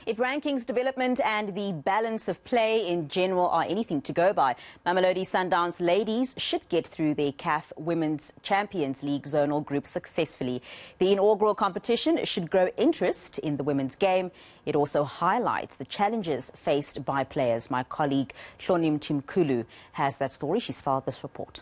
If rankings, development and the balance of play in general are anything to go by, Mamelodi Sundowns Ladies should get through their CAF Women's Champions League zonal group successfully. The inaugural competition should grow interest in the women's game. It also highlights the challenges faced by players. My colleague Hloni Mtimkulu has that story. She's filed this report.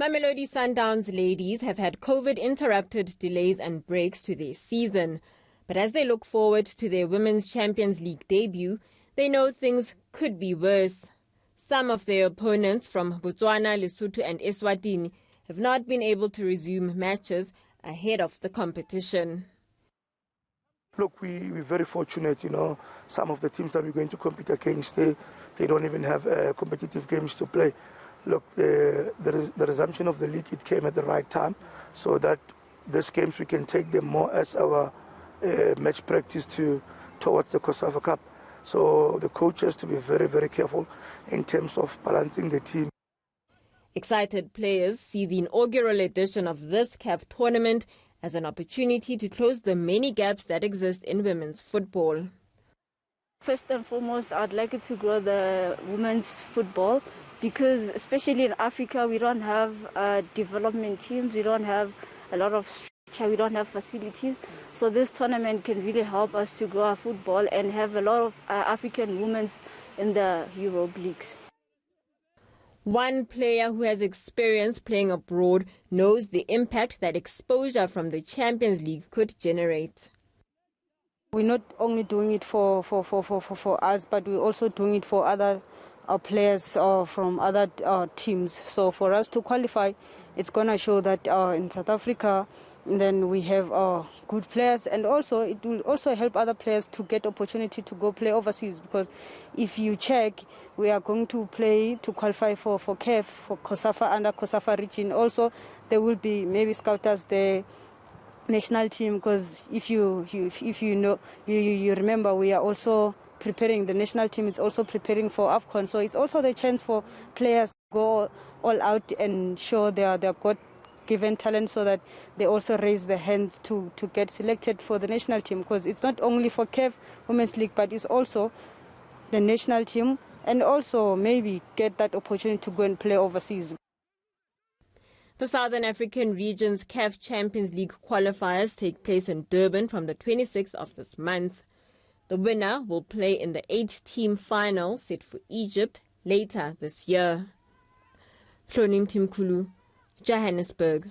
Mamelodi Sundowns Ladies have had COVID-interrupted delays and breaks to their season. But as they look forward to their Women's Champions League debut, they know things could be worse. Some of their opponents from Botswana, Lesotho and Eswatini have not been able to resume matches ahead of the competition. Look, we're very fortunate, some of the teams that we're going to compete against, they don't even have competitive games to play. Look, the resumption of the league, it came at the right time, so that these games we can take them more as our match practice towards the CAF Cup. So the coach has to be very, very careful in terms of balancing the team. Excited players see the inaugural edition of this CAF tournament as an opportunity to close the many gaps that exist in women's football. First and foremost, I'd like it to grow the women's football because especially in Africa, we don't have development teams, we don't have a lot of structure, we don't have facilities. So this tournament can really help us to grow our football and have a lot of African women in the Europe leagues. One player who has experience playing abroad knows the impact that exposure from the Champions League could generate. We're not only doing it for us, but we're also doing it for other players from other teams. So for us to qualify, it's going to show that in South Africa, then we have good players, and also it will also help other players to get opportunity to go play overseas, because if you check, we are going to play to qualify for CAF, for COSAFA, under COSAFA region. Also, there will be maybe scouters the national team, because if you remember, we are also preparing, the national team is also preparing for AFCON, so it's also the chance for players to go all out and show their God-given talent, so that they also raise their hands to get selected for the national team, because it's not only for CAF Women's League, but it's also the national team, and also maybe get that opportunity to go and play overseas. The Southern African region's CAF Champions League qualifiers take place in Durban from the 26th of this month. The winner will play in the 8-team final set for Egypt later this year. Hloni Mtimkulu, Johannesburg.